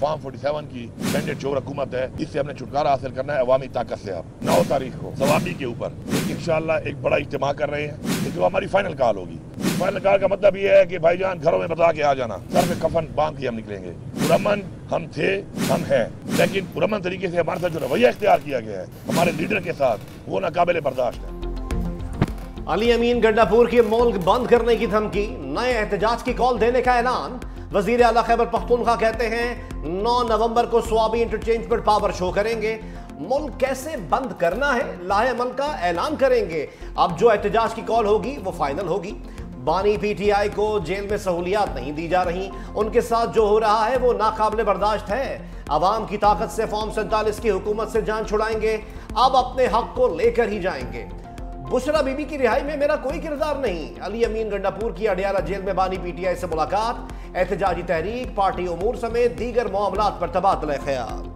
Form 47 की mandate चोर हुकूमत है, इससे हमने छुटकारा हासिल करना है अवामी ताकत से। अब 9 तारीख को सवाबी के ऊपर इंशाअल्लाह एक बड़ा इज्तिमा कर रहे हैं, जो हमारी फाइनल कॉल होगी। फाइनल कॉल का मतलब ये है कि भाईजान घरों में बता के आ जाना, सर पे कफन बांध के हम निकलेंगे। पुरअमन हम थे, हम हैं, लेकिन पुरअमन तरीके से हमारे साथ जो रवैया इख्तियार किया गया है हमारे लीडर के साथ, वो नाकाबिल बर्दाश्त है। अली अमीन गंडापुर की मॉल बंद करने की धमकी, नए एहतजाज की कॉल देने का ऐलान। वजीर आला खैबर पख्तूनख्वा कहते हैं 9 नवंबर को स्वाबी इंटरचेंज पर पावर शो करेंगे। मुल्क कैसे बंद करना है, लाहे अमल का ऐलान करेंगे। अब जो एहतजाज की कॉल होगी वो फाइनल होगी। बानी पीटीआई को जेल में सहूलियात नहीं दी जा रही, उनके साथ जो हो रहा है वो नाकाबिल बर्दाश्त है। अवाम की ताकत से फॉर्म 47 की हुकूमत से जान छुड़ाएंगे, अब अपने हक को लेकर ही जाएंगे। बुशरा बीबी की रिहाई में मेरा कोई किरदार नहीं। अली अमीन गंडापुर की अडियाला जेल में बानी पीटीआई से मुलाकात, एहतजाजी तहरीक, पार्टी उमूर समेत दीगर मामलात पर तबादला ख्याल।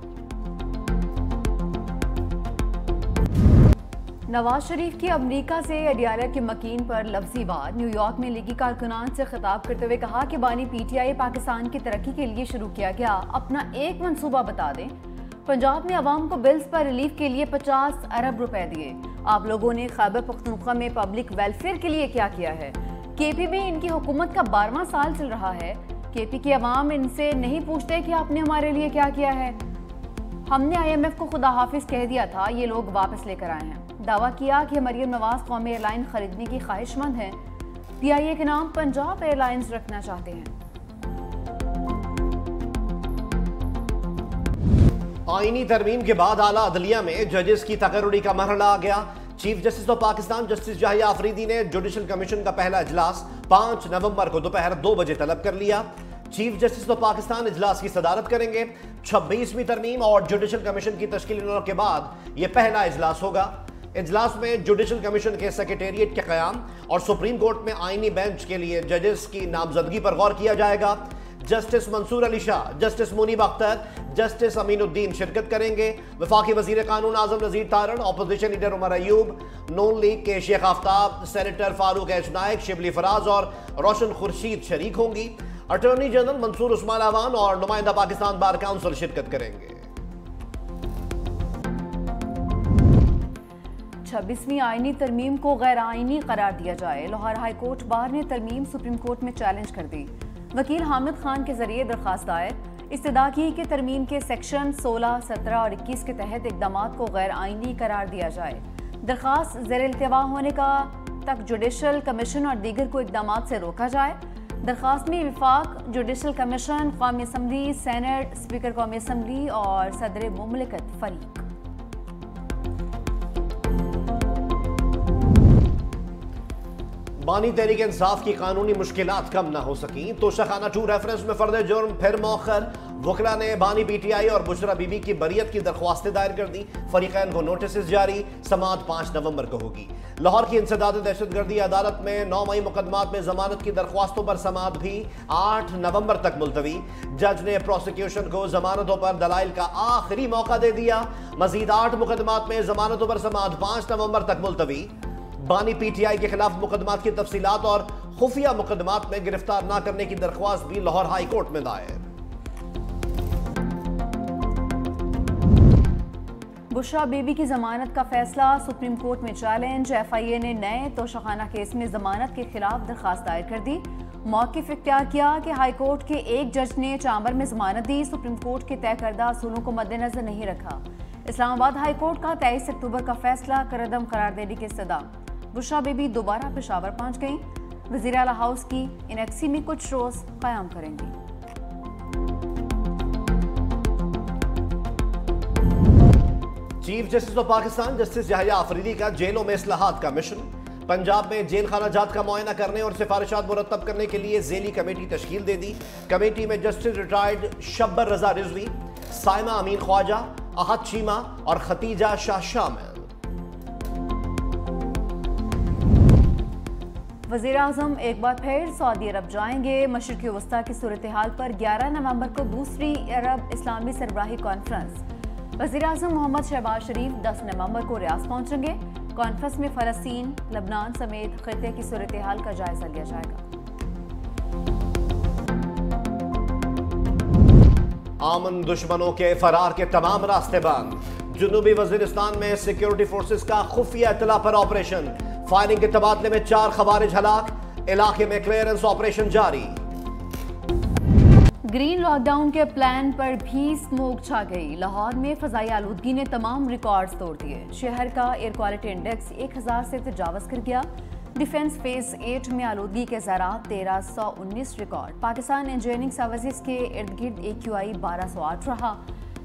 नवाज शरीफ की अमरीका से अडियाला के मकीन पर लफ्जी वार। न्यूयॉर्क में लीगी कारकुनान से खिताब करते हुए कहा कि बानी पीटीआई पाकिस्तान की तरक्की के लिए शुरू किया गया अपना एक मंसूबा बता दें। पंजाब में अवाम को बिल्स पर रिलीफ के लिए 50 अरब रुपए दिए। आप लोगों ने खैबर पख्तूनख्वा में पब्लिक वेलफेयर के लिए क्या किया है? केपी में इनकी हुकूमत का 12वां साल चल रहा है। केपी के अवाम इनसे नहीं पूछते कि आपने हमारे लिए क्या किया है। हमने IMF को खुदा हाफिज कह दिया था, ये लोग वापस लेकर आए हैं। दावा किया कि मरियम नवाज कौमी एयरलाइन खरीदने की ख्वाहिशमंद है। PIA के नाम पंजाब एयरलाइंस रखना चाहते हैं। आईनी तरमीम के बाद आला अदलिया में जजेस की तकर्रुरी का मरहला आ गया। Chief justice of Pakistan justice Yahya Afridi ने जुडिशल कमीशन का पहला इजलास 5 नवंबर को दोपहर 2 बजे तलब कर लिया। चीफ जस्टिस ऑफ पाकिस्तान इजलास की सदारत करेंगे। 26वीं तरमीम और जुडिशल कमीशन की तश्कील के बाद यह पहला इजलास होगा। इजलास में जुडिशल कमीशन के सेक्रेटेरिएट के क़याम और सुप्रीम कोर्ट में आईनी बेंच के लिए जजेस की नामजदगी पर गौर किया जाएगा। Justice Mansoor Ali Shah, justice Muneeb Akhtar, justice Aminuddin शिरकत करेंगे। वफाकी वजीर कानून आजम नजीर तारण, अपोजिशन लीडर उमर अयूब, नून लीग के शेख आफ्ताब, सेनेटर फारूक एच नायक, शिबली फराज और रोशन खुर्शीद शरीक होंगी। अटॉर्नी जनरल मंसूर उस्मान अवान और नुमाइंदा पाकिस्तान बार काउंसिल शिरकत करेंगे। 26वीं आईनी तरमीम को गैर आईनी करार दिया जाए। लाहौर हाई कोर्ट बार ने तरमीम सुप्रीम कोर्ट में चैलेंज कर दी। वकील हामिद खान के जरिए दरखास्त दायर, इस्तदा की कि तरमीम के सेक्शन 16, 17 और 21 के तहत इक़दामात को गैर आईनी करार दिया जाए। दरखास्त ज़ेर इल्तिवा होने का तक जुडिशल कमीशन और दीगर को इक़दामात से रोका जाए। दरखास्त में विफाक, जुडिशल कमीशन, कौमी असम्बली, सेनेट, स्पीकर कौमी असम्बली और सदर मुमलिकत फरीक। बानी तहरीक इंसाफ की कानूनी मुश्किलात कम ना हो सकी। तोशाखाना 2 रेफरेंस में फर्द जुर्म फिर मौखर। वकला ने बानी पीटीआई और बुशरा बीबी की बरियत की दरख्वास्तें दायर कर दी। फरीकैन को नोटिस जारी। समाअत 5 नवंबर को होगी। लाहौर की इंसदाद दहशतगर्दी अदालत में 9 मई मुकदमात में जमानत की दरख्वास्तों पर समाअत भी 8 नवंबर तक मुलतवी। जज ने प्रोसिक्यूशन को जमानतों पर दलाइल का आखिरी मौका दे दिया। मजीद 8 मुकदमात में जमानतों पर समाअत 5 नवंबर तक मुलतवी। बानी पीटीआई के खिलाफ मुकदमात की तफसीलात और खुफिया मुकदमात में गिरफ्तार न करने की दरख्वास्त भी लाहौर हाई कोर्ट में दायर। बुशरा बीबी की जमानत का फैसला सुप्रीम कोर्ट में चैलेंज। FIA ने नए तोशाखाना केस में जमानत के खिलाफ दरखास्त दायर कर दी। मौक़िफ़ इख्तियार किया कि हाई कोर्ट के एक जज ने चांबर में जमानत दी, सुप्रीम कोर्ट के तय करदा असूलों को मद्देनजर नहीं रखा। इस्लामाबाद हाई कोर्ट का 23 अक्टूबर का फैसला करदम करार देने की इस्तदा। बुशरा बीबी दोबारा पेशावर पहुंच गईं। वज़ीर आला हाउस की इनेक्सी में कुछ रोज क़याम करेंगी। Chief justice of Pakistan justice Yahya Afridi का जेलों में इस्लाहात का मिशन। पंजाब में जेल खाना जात का मुआयना करने और सिफारिशात मुरतब करने के लिए ज़ेली कमेटी तश्कील दे दी। कमेटी में जस्टिस रिटायर्ड शब्बर रजा रिजवी, साइमा अमीन ख्वाजा, अहद चीमा और खतीजा शाह शामिल। वज़ीर आज़म एक बार फिर सऊदी अरब जाएंगे। मशरिक़ी वस्ता की सूरत हाल पर 11 नवंबर को दूसरी अरब इस्लामी सरबराही कॉन्फ्रेंस। वज़ीर आज़म मोहम्मद शहबाज शरीफ 10 नवंबर को रियाद पहुंचेंगे। कॉन्फ्रेंस में फ़लस्तीन, लबनान समेत खित्ते की सूरत हाल का जायजा लिया जाएगा। आमन दुश्मनों के फरार के तमाम रास्ते बंद। जुनूबी वजीरिस्तान में सिक्योरिटी फोर्सेस का खुफिया इत्तला पर ऑपरेशन। फायरिंग के तबादले में 4 खवारिज हलाक। इलाके में क्लियरेंस ऑपरेशन जारी। ग्रीन लॉकडाउन के प्लान पर भी स्मोक छा गई। लाहौर में फजाई आलूदगी ने तमाम रिकॉर्ड्स तोड़ दिए। शहर का एयर क्वालिटी इंडेक्स 1000 से तजावज़ कर गया। डिफेंस फेज 8 में आलूदगी के ज़रात 1319 रिकॉर्ड। पाकिस्तान इंजीनियरिंग सर्विसेज के इर्द गिर्द AQI 1208 रहा।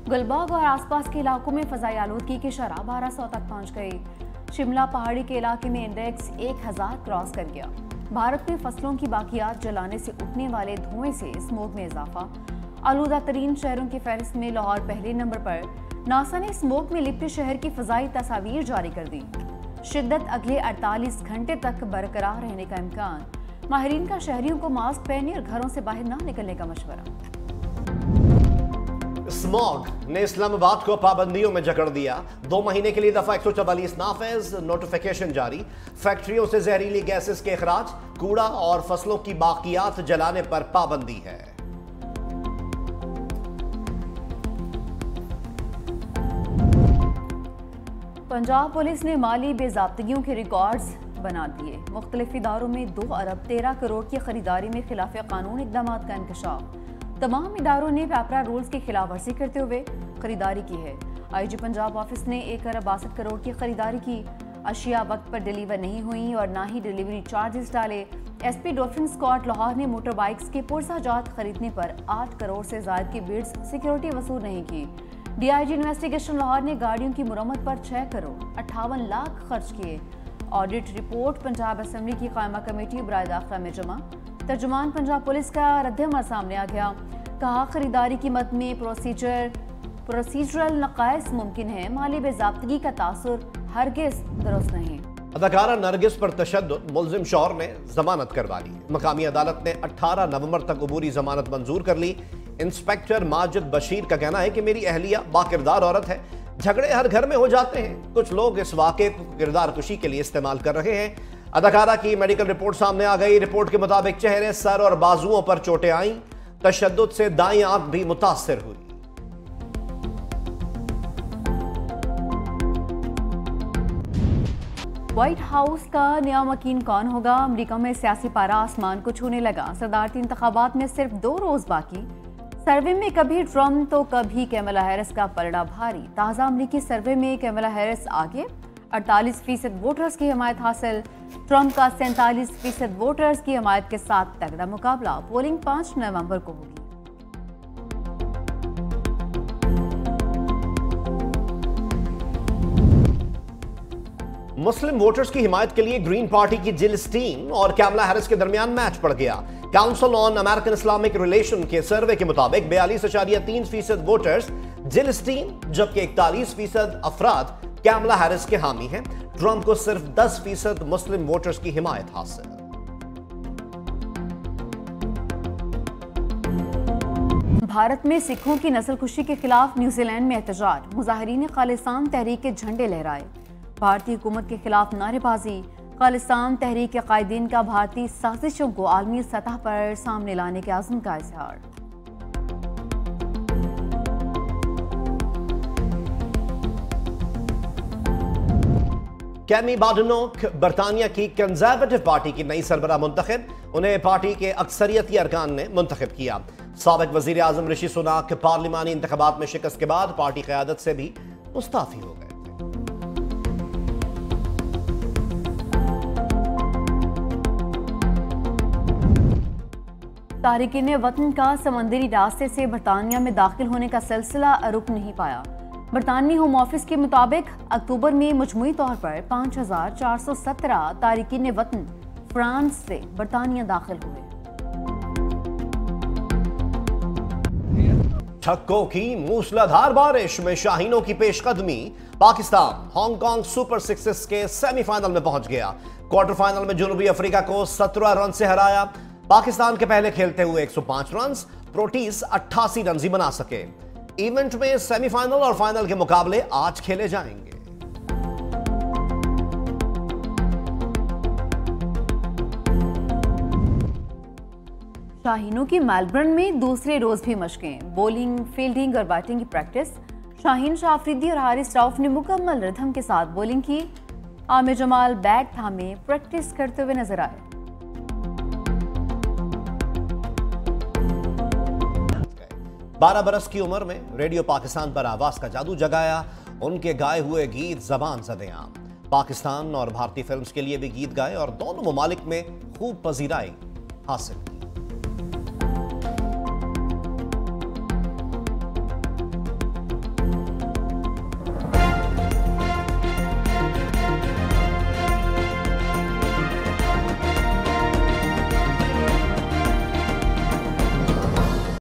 गुलबर्ग और आसपास के इलाकों में फजाई आलूदगी की शरह 1200 तक पहुँच गई। शिमला पहाड़ी के इलाके में इंडेक्स 1000 क्रॉस कर गया। भारत में फसलों की बाकियात जलाने से उठने वाले धुएं से स्मोक में इजाफा। आलूदा तरीन शहरों की फहरिस्त में लाहौर पहले नंबर पर। नासा ने स्मोक में लिपटे शहर की फजाई तस्वीर जारी कर दी। शिद्दत अगले 48 घंटे तक बरकरार रहने का इम्कान। माहिरीन का शहरियों को मास्क पहने और घरों से बाहर ना निकलने का मशवरा। स्मॉग ने इस्लामाबाद को पाबंदियों में जकड़ दिया। 2 महीने के लिए दफा 144 नाफिज। नोटिफिकेशन जारी। फैक्ट्रियों से जहरीली गैसेस के अखराज, कूड़ा और फसलों की बाकियात जलाने पर पाबंदी है। पंजाब पुलिस ने माली बेज़ाब्तगियों के रिकॉर्ड्स बना दिए। मुख्तलिफ इदारों में 2 अरब 13 करोड़ की खरीदारी में खिलाफ कानून इकदाम का इंकशाफ। तमाम इदारों ने पैपरा रूल्स की खिलाफ वर्जी करते हुए खरीदारी की है। IG पंजाब ऑफिस ने 1 अरब 62 करोड़ की खरीदारी की। अशिया वक्त पर डिलीवर नहीं हुई और ना ही डिलीवरी चार्जेस डाले। SP डॉल्फिन स्क्वाड लाहौर ने मोटर बाइक्स के पुरसाजात खरीदने पर 8 करोड़ से ज्यादा की बिड्स सिक्योरिटी वसूल नहीं की। DIG इन्वेस्टिगेशन लाहौर ने गाड़ियों की मुरम्मत पर 6 करोड़ 58 लाख खर्च किए। ऑडिट रिपोर्ट पंजाब असेंबली की कायमा कमेटी बराए दाखिला में जमा। तर्जुमान पंजाब पुलिस का रद्दअमल सामने आ गया। कहा खरीदारी की मद में प्रोसीजरल नकाइस मुमकिन है। माली बेज़ाब्तगी का तासुर हरगिज़ दुरुस्त नहीं। अदाकारा नरगिस पर तशद्दुद, मुल्जिम शौहर ने जमानत करवा ली। मकामी अदालत ने 18 नवंबर तक अबूरी जमानत मंजूर कर ली। इंस्पेक्टर माजिद बशीर का कहना है कि मेरी अहलिया बाकिरदार औरत है। झगड़े हर घर में हो जाते हैं। कुछ लोग इस वाक़े को किरदार कुशी के लिए इस्तेमाल कर रहे हैं। अदाकारा की मेडिकल रिपोर्ट सामने आ गई। रिपोर्ट के मुताबिक चेहरे, सर और बाजुओं पर चोटें आईं। तशद्दुद से दाईं आंख भी मुतासिर हुई। व्हाइट हाउस का नया मकीन कौन होगा? अमेरिका में सियासी पारा आसमान को छूने लगा। सदारती इंतखाबात में सिर्फ 2 रोज बाकी। सर्वे में कभी ट्रम्प तो कभी कैमला हैरिस का पलड़ा भारी। ताज़ा अमेरिकी सर्वे में कैमला हैरिस आगे, 48% वोटर्स की हिमायत हासिल। ट्रम्प का 47% वोटर्स की हिमायत के साथ तगड़ा मुकाबला। पोलिंग 5 नवंबर को होगी। मुस्लिम वोटर्स की हिमायत के लिए ग्रीन पार्टी की जिल स्टीन और कैमला हैरिस के दरमियान मैच पड़ गया। Council on American Islamic relation के सर्वे के मुताबिक 42.3% वोटर्स जिल स्टीन, जबकि 41% अफराद कैमला हैरिस के हामी हैं। ट्रंप को सिर्फ 10% मुस्लिम वोटर्स की हिमायत हासिल। भारत में सिखों की नस्लकुशी के खिलाफ न्यूजीलैंड में एहतजाज। मुजाहिरीन खालिस्तान तहरीक के झंडे लहराए। भारतीय हुकूमत के खिलाफ नारेबाजी। खालिस्तान तहरीक के कायदीन का भारतीय साजिशों को आलमी सतह पर सामने लाने के आज़म का इजहार। कैमी बाडनोक बरतानिया की कंजर्वेटिव पार्टी की नई सरबराह मुंतखब। उन्हें पार्टी के अक्सरियती अरकान ने मुंतखब किया। साबिक वजीर आजम ऋषि सुनाक पार्लिमानी इंतखाबात में शिकस्त के बाद पार्टी क़यादत से भी मुस्ताफी हो गए। तारिकीन वतन का समंदरी रास्ते से बरतानिया में दाखिल होने का सिलसिला रुक नहीं पाया। बरतानवी होम ऑफिस के मुताबिक अक्टूबर में मजमूई तौर पर 5417 तारिकीन वतन फ्रांस से बरतानिया दाखिल हुए। ठक्कों की मूसलाधार बारिश में शाहीनों की पेशकदमी। पाकिस्तान हांगकांग सुपर सिक्सेस के सेमीफाइनल में पहुंच गया। क्वार्टर फाइनल में जनूबी अफ्रीका को 17 रन से हराया। पाकिस्तान के पहले खेलते हुए 105 रन, प्रोटीज 88 रन ही बना सके। इवेंट में सेमीफाइनल और फाइनल के मुकाबले आज खेले जाएंगे। शाहीनों की मेलबर्न में दूसरे रोज भी मशकें, बॉलिंग, फील्डिंग और बैटिंग की प्रैक्टिस। शाहीन शाह अफरीदी और हारिस रऊफ ने मुकम्मल रिदम के साथ बॉलिंग की। आमिर जमाल बैट थामे प्रैक्टिस करते हुए नजर आए। 12 बरस की उम्र में रेडियो पाकिस्तान पर आवाज का जादू जगाया। उनके गाए हुए गीत ज़बान ज़द-ए-आम। पाकिस्तान और भारतीय फिल्म्स के लिए भी गीत गाए और दोनों ममालिक में खूब पजीराई हासिल।